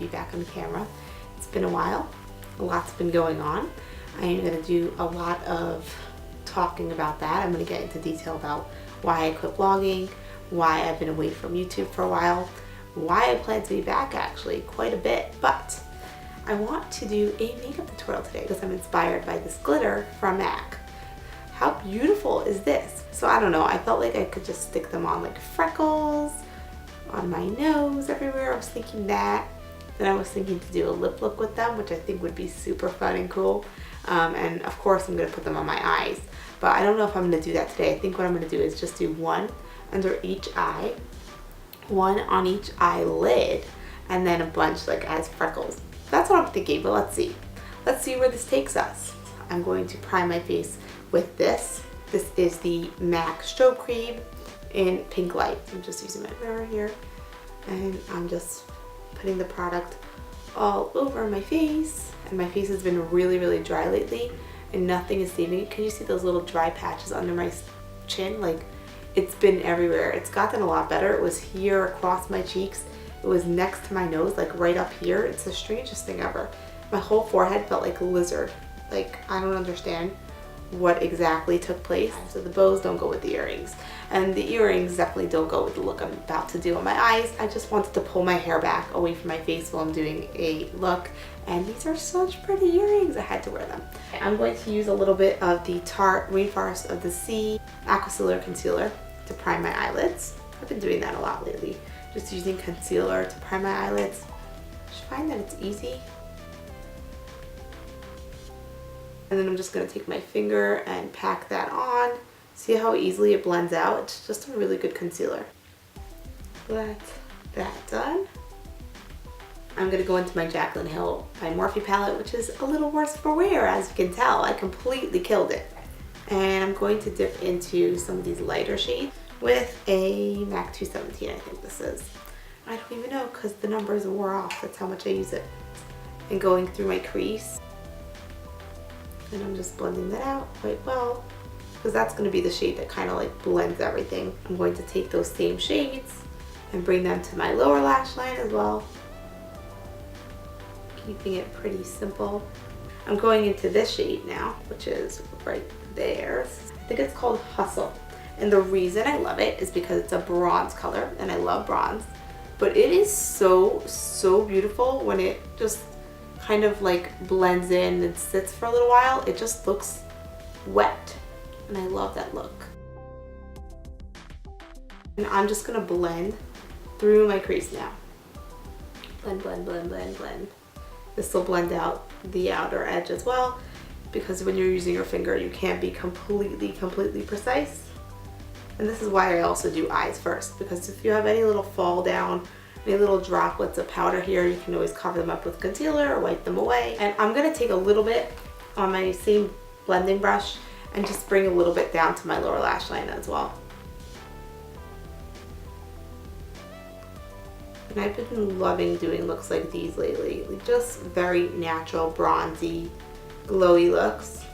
be back on the camera. It's been a while. A lot's been going on. I am going to do a lot of talking about that. I'm going to get into detail about why I quit vlogging, why I've been away from YouTube for a while, why I plan to be back actually quite a bit. But I want to do a makeup tutorial today because I'm inspired by this glitter from MAC. How beautiful is this? So I don't know, I felt like I could just stick them on like freckles, on my nose, everywhere. I was thinking that. Then I was thinking to do a lip look with them, which I think would be super fun and cool. And of course I'm going to put them on my eyes. But I don't know if I'm going to do that today. I think what I'm going to do is just do one under each eye, one on each eyelid, and then a bunch like as freckles. That's what I'm thinking, but let's see. Let's see where this takes us. I'm going to prime my face with this. This is the MAC Strobe Cream in Pinklite. I'm just using my mirror here, and I'm just putting the product all over my face. And my face has been really, really dry lately, and nothing is saving it. Can you see those little dry patches under my chin? Like, it's been everywhere. It's gotten a lot better. It was here across my cheeks. It was next to my nose, like right up here. It's the strangest thing ever. My whole forehead felt like a lizard. Like, I don't understand what exactly took place. So the bows don't go with the earrings, and the earrings definitely don't go with the look I'm about to do on my eyes. I just wanted to pull my hair back away from my face while I'm doing a look, and these are such pretty earrings. I had to wear them. I'm going to use a little bit of the Tarte Rainforest of the Sea Aquacealer concealer to prime my eyelids. I've been doing that a lot lately, just using concealer to prime my eyelids. I just find that it's easy. And then I'm just going to take my finger and pack that on. See how easily it blends out? It's just a really good concealer. That's that done. I'm going to go into my Jaclyn Hill by Morphe palette, which is a little worse for wear, as you can tell. I completely killed it. And I'm going to dip into some of these lighter shades with a MAC 217, I think this is. I don't even know because the numbers wore off. That's how much I use it. And going through my crease. And I'm just blending that out quite well, because that's going to be the shade that kind of like blends everything. I'm going to take those same shades and bring them to my lower lash line as well, keeping it pretty simple. I'm going into this shade now, which is right there. I think it's called Hustle, and the reason I love it is because it's a bronze color, and I love bronze, but it is so beautiful when it just kind of like blends in and sits for a little while. It just looks wet, and I love that look. And I'm just gonna blend through my crease now. Blend, blend, blend, blend, blend. This will blend out the outer edge as well, because when you're using your finger you can't be completely precise. And this is why I also do eyes first, because if you have any little fall down, any little droplets of powder here, you can always cover them up with concealer or wipe them away. And I'm going to take a little bit on my same blending brush and just bring a little bit down to my lower lash line as well. And I've been loving doing looks like these lately. Just very natural, bronzy, glowy looks.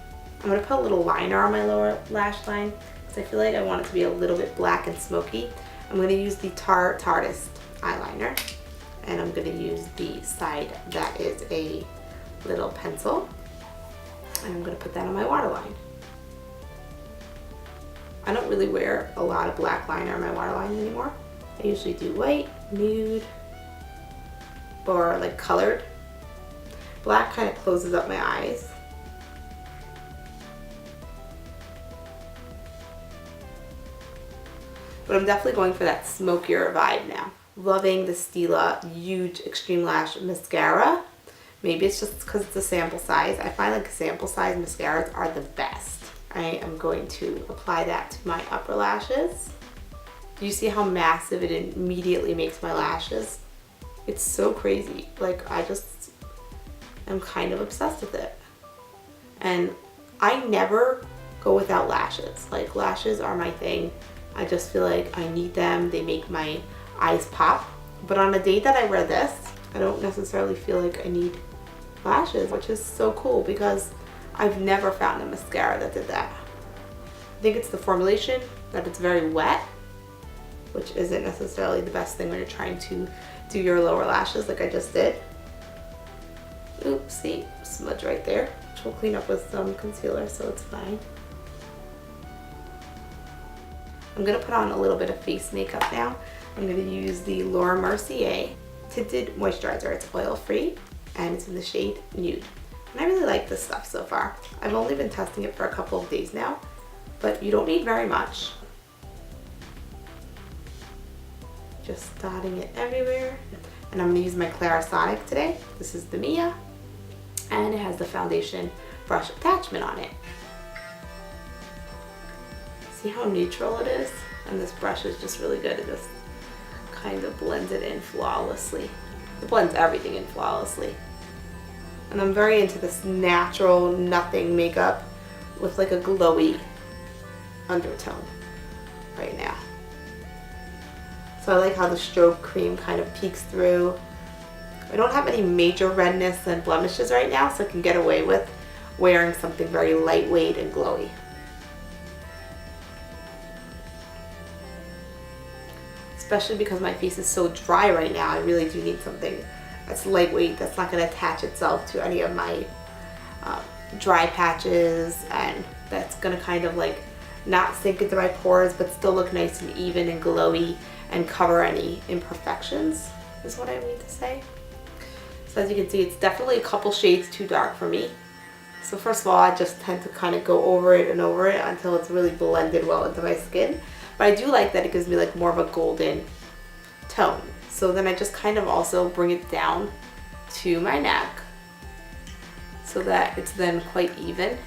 I'm going to put a little liner on my lower lash line because I feel like I want it to be a little bit black and smoky. I'm going to use the Tarteist eyeliner, and I'm going to use the side that is a little pencil, and I'm going to put that on my waterline. I don't really wear a lot of black liner on my waterline anymore. I usually do white, nude, or like colored. Black kind of closes up my eyes. But I'm definitely going for that smokier vibe now. Loving the Stila huge Extreme Lash Mascara. Maybe it's just because it's a sample size. I find like sample size mascaras are the best. I am going to apply that to my upper lashes. Do you see how massive it immediately makes my lashes? It's so crazy. Like, I'm kind of obsessed with it. And I never go without lashes. Like, lashes are my thing. I just feel like I need them. They make my eyes pop. But on a day that I wear this, I don't necessarily feel like I need lashes, which is so cool because I've never found a mascara that did that. I think it's the formulation, that it's very wet, which isn't necessarily the best thing when you're trying to do your lower lashes like I just did. Oops, see, smudge right there, which we'll clean up with some concealer, so it's fine. I'm gonna put on a little bit of face makeup now. I'm gonna use the Laura Mercier Tinted Moisturizer. It's oil-free, and it's in the shade Nude. And I really like this stuff so far. I've only been testing it for a couple of days now, but you don't need very much. Just dotting it everywhere. And I'm gonna use my Clarisonic today. This is the Mia, and it has the foundation brush attachment on it. See how neutral it is? And this brush is just really good. It just kind of blends it in flawlessly. It blends everything in flawlessly. And I'm very into this natural nothing makeup with like a glowy undertone right now. So I like how the Strobe cream kind of peeks through. I don't have any major redness and blemishes right now, so I can get away with wearing something very lightweight and glowy. Especially because my face is so dry right now, I really do need something that's lightweight, that's not going to attach itself to any of my dry patches, and that's going to kind of like not sink into my pores but still look nice and even and glowy and cover any imperfections, is what I mean to say. So as you can see, it's definitely a couple shades too dark for me. So first of all, I just tend to kind of go over it and over it until it's really blended well into my skin. But I do like that it gives me like more of a golden tone. So then I just kind of also bring it down to my neck so that it's then quite even.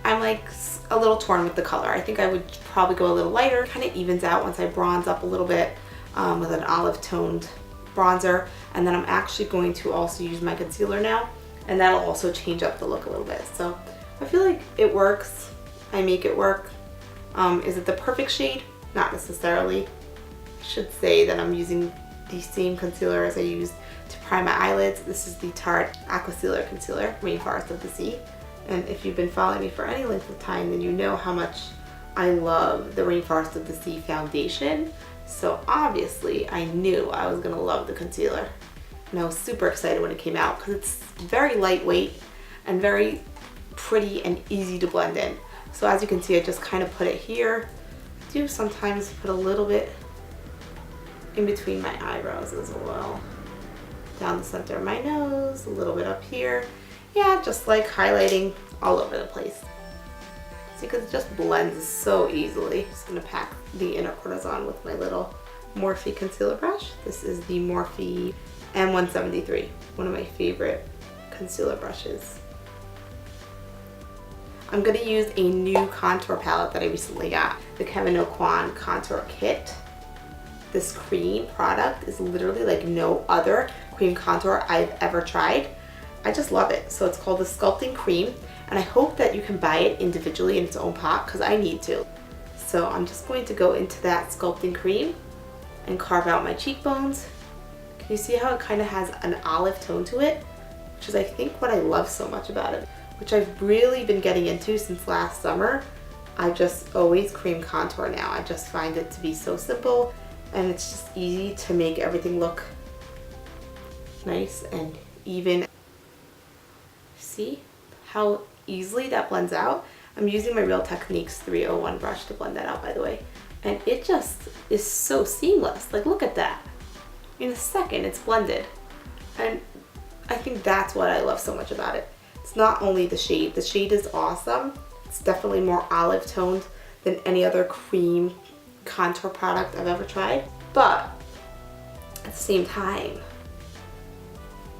I'm like a little torn with the color. I think I would probably go a little lighter. Kind of evens out once I bronze up a little bit with an olive toned bronzer. And then I'm actually going to also use my concealer now, and that'll also change up the look a little bit. So I feel like it works. I make it work. Is it the perfect shade? Not necessarily. I should say that I'm using the same concealer as I used to prime my eyelids. This is the Tarte Aquacealer Concealer, Rainforest of the Sea. And if you've been following me for any length of time, then you know how much I love the Rainforest of the Sea foundation. So obviously I knew I was gonna love the concealer. And I was super excited when it came out because it's very lightweight and very pretty and easy to blend in. So as you can see, I just kind of put it here. I do sometimes put a little bit in between my eyebrows as well. Down the center of my nose, a little bit up here. Yeah, just like highlighting all over the place. See, because it just blends so easily. Just gonna pack the inner corners on with my little Morphe concealer brush. This is the Morphe M173, one of my favorite concealer brushes. I'm gonna use a new contour palette that I recently got, the Kevyn Aucoin Contour Kit. This cream product is literally like no other cream contour I've ever tried. I just love it. So it's called the Sculpting Cream, and I hope that you can buy it individually in its own pot because I need to. So I'm just going to go into that Sculpting Cream and carve out my cheekbones. Can you see how it kind of has an olive tone to it? Which is, I think, what I love so much about it, which I've really been getting into since last summer. I just always cream contour now. I just find it to be so simple, and it's just easy to make everything look nice and even. See how easily that blends out? I'm using my Real Techniques 301 brush to blend that out, by the way. And it just is so seamless. Like, look at that. In a second, it's blended. And I think that's what I love so much about it. It's not only the shade is awesome. It's definitely more olive toned than any other cream contour product I've ever tried. But at the same time,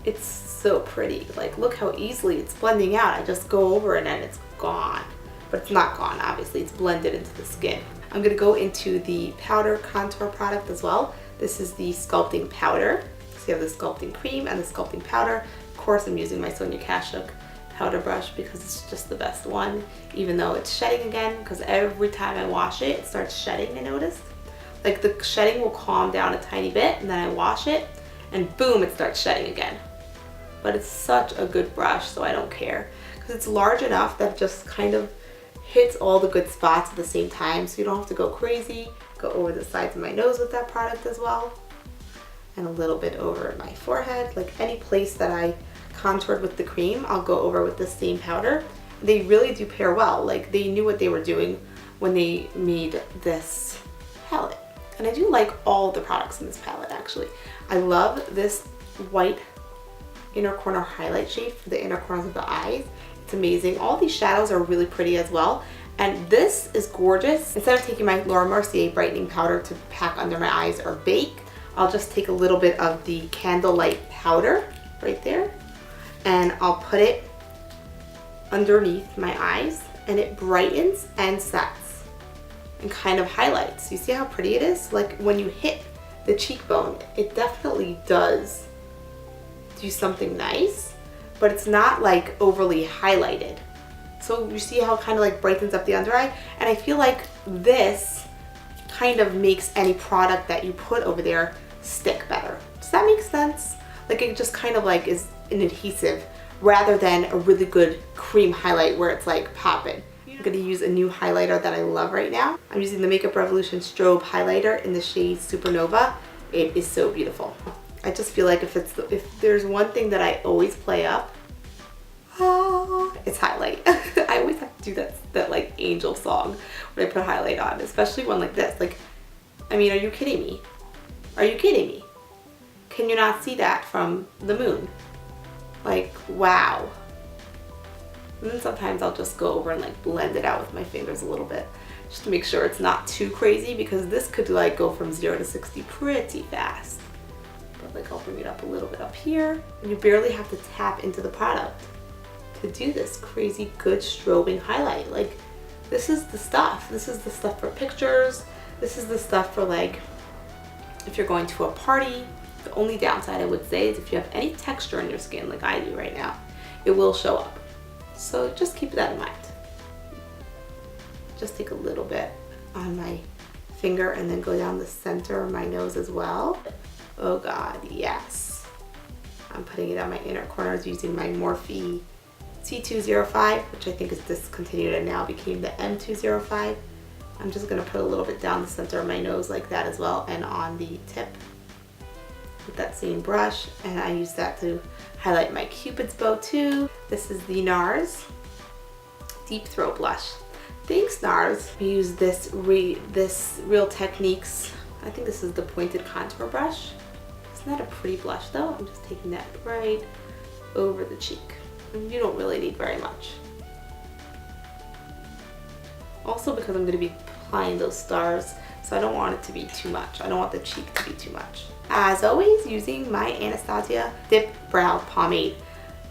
it's so pretty. Like, look how easily it's blending out. I just go over it and it's gone. But it's not gone, obviously. It's blended into the skin. I'm gonna go into the powder contour product as well. This is the Sculpting Powder. So you have the Sculpting Cream and the Sculpting Powder. Of course, I'm using my Sonia Kashuk powder brush because it's just the best one, even though it's shedding again, because every time I wash it, it starts shedding, I noticed. Like, the shedding will calm down a tiny bit, and then I wash it, and boom, it starts shedding again. But it's such a good brush, so I don't care. Because it's large enough that it just kind of hits all the good spots at the same time, so you don't have to go crazy. Go over the sides of my nose with that product as well. And a little bit over my forehead. Like any place that I contoured with the cream, I'll go over with the same powder. They really do pair well. Like they knew what they were doing when they made this palette. And I do like all the products in this palette actually. I love this white inner corner highlight shade for the inner corners of the eyes. It's amazing. All these shadows are really pretty as well. And this is gorgeous. Instead of taking my Laura Mercier brightening powder to pack under my eyes or bake, I'll just take a little bit of the Candlelight powder right there and I'll put it underneath my eyes and it brightens and sets and kind of highlights. You see how pretty it is? Like when you hit the cheekbone, it definitely does do something nice, but it's not like overly highlighted. So you see how it kind of like brightens up the under eye? And I feel like this kind of makes any product that you put over there stick better. Does that make sense? Like it just kind of like is an adhesive rather than a really good cream highlight where it's like popping. I'm gonna use a new highlighter that I love right now. I'm using the Makeup Revolution Strobe highlighter in the shade Supernova. It is so beautiful. I just feel like if there's one thing that I always play up, it's highlight. I always have to do that like angel song when I put highlight on, especially one like this. Like, I mean, are you kidding me? Are you kidding me? Can you not see that from the moon? Like, wow. And then sometimes I'll just go over and like blend it out with my fingers a little bit just to make sure it's not too crazy because this could like go from 0 to 60 pretty fast. But like I'll bring it up a little bit up here and you barely have to tap into the product to do this crazy good strobing highlight. Like this is the stuff. This is the stuff for pictures. This is the stuff for like if you're going to a party. The only downside I would say is if you have any texture in your skin like I do right now, it will show up. So just keep that in mind. Just take a little bit on my finger and then go down the center of my nose as well. Oh God, yes. I'm putting it on my inner corners using my Morphe C205, which I think is discontinued and now became the M205. I'm just gonna put a little bit down the center of my nose like that as well and on the tip with that same brush, and I use that to highlight my Cupid's bow too. This is the NARS Deep Throat Blush. Thanks NARS. I use this Real Techniques, I think this is the pointed contour brush. It's not a pretty blush though. I'm just taking that right over the cheek. And you don't really need very much. Also because I'm going to be applying those stars, so I don't want it to be too much. I don't want the cheek to be too much. As always, using my Anastasia Dip Brow Pomade.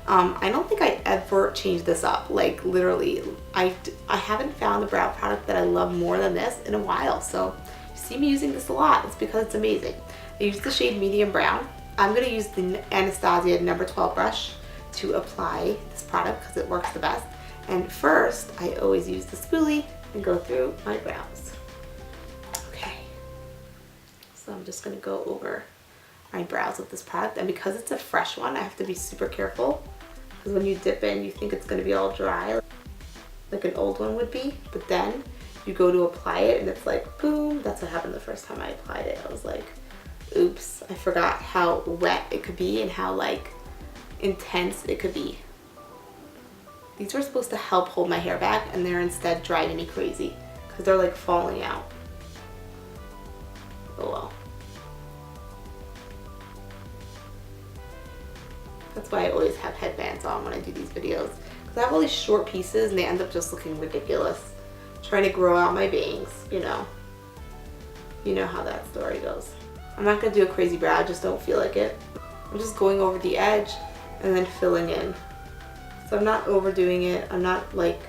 I don't think I ever changed this up. Like literally, I haven't found a brow product that I love more than this in a while. So you see me using this a lot. It's because it's amazing. I use the shade Medium Brown. I'm going to use the Anastasia number 12 brush to apply this product because it works the best. And first, I always use the spoolie and go through my brows. Okay, so I'm just gonna go over my brows with this product, and because it's a fresh one, I have to be super careful because when you dip in, you think it's gonna be all dry like an old one would be, but then you go to apply it and it's like boom. That's what happened the first time I applied it. I was like, oops, I forgot how wet it could be and how like intense it could be. These were supposed to help hold my hair back and they're instead driving me crazy because they're like falling out. Oh well. That's why I always have headbands on when I do these videos, because I have all these short pieces and they end up just looking ridiculous. Trying to grow out my bangs, you know. You know how that story goes. I'm not going to do a crazy brow, I just don't feel like it. I'm just going over the edge and then filling in. So I'm not overdoing it. I'm not like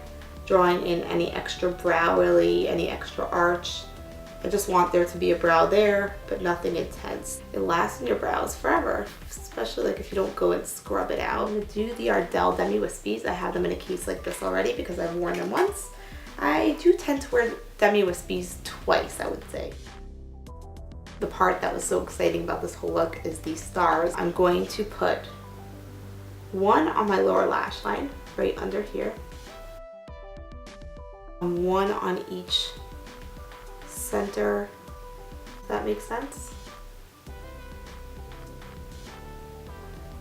drawing in any extra brow really, any extra arch. I just want there to be a brow there, but nothing intense. It lasts in your brows forever, especially like if you don't go and scrub it out. I'm gonna do the Ardell Demi Wispies. I have them in a case like this already because I've worn them once. I do tend to wear Demi Wispies twice, I would say. The part that was so exciting about this whole look is these stars. I'm going to put one on my lower lash line, right under here. And one on each center If that makes sense.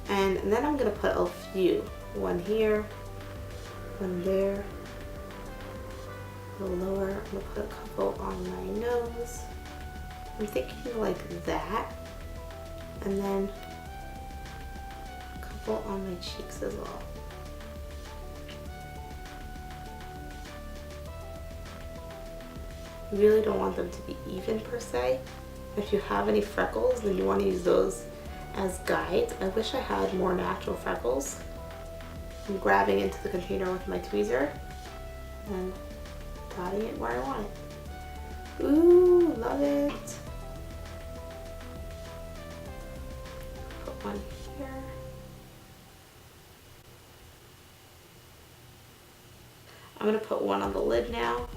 And then I'm going to put a few. One here, one there, a little lower. I'm going to put a couple on my nose. I'm thinking like that. And then a couple on my cheeks as well. You really don't want them to be even per se. If you have any freckles, then you want to use those as guides. I wish I had more natural freckles. I'm grabbing into the container with my tweezer and dotting it where I want it. Ooh, love it. Put one here. I'm going to put one on the lid now.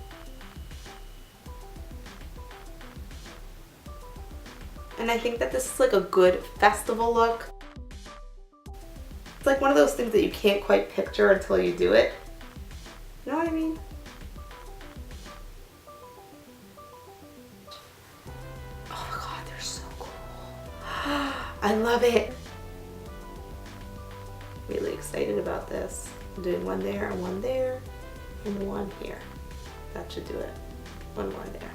And I think that this is like a good festival look. It's like one of those things that you can't quite picture until you do it. You know what I mean? Oh my god, they're so cool. I love it. Really excited about this. I'm doing one there and one here. That should do it. One more there.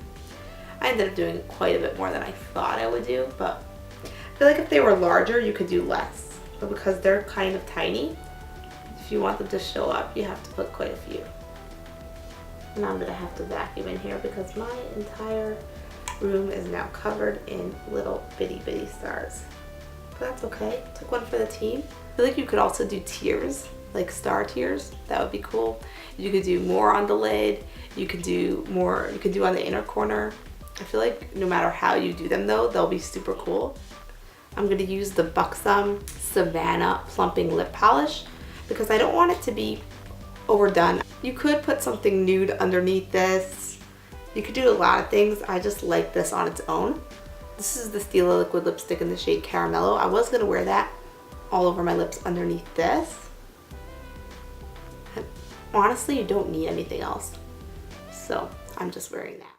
I ended up doing quite a bit more than I thought I would do, but I feel like if they were larger, you could do less. But because they're kind of tiny, if you want them to show up, you have to put quite a few. And I'm gonna have to vacuum in here because my entire room is now covered in little bitty bitty stars. But that's okay. Took one for the team. I feel like you could also do tiers, like star tiers. That would be cool. You could do more on the lid. You could do more, you could do on the inner corner. I feel like no matter how you do them though, they'll be super cool. I'm going to use the Buxom Savannah Plumping Lip Polish because I don't want it to be overdone. You could put something nude underneath this. You could do a lot of things. I just like this on its own. This is the Stila Liquid Lipstick in the shade Caramello. I was going to wear that all over my lips underneath this. And honestly, you don't need anything else. So I'm just wearing that.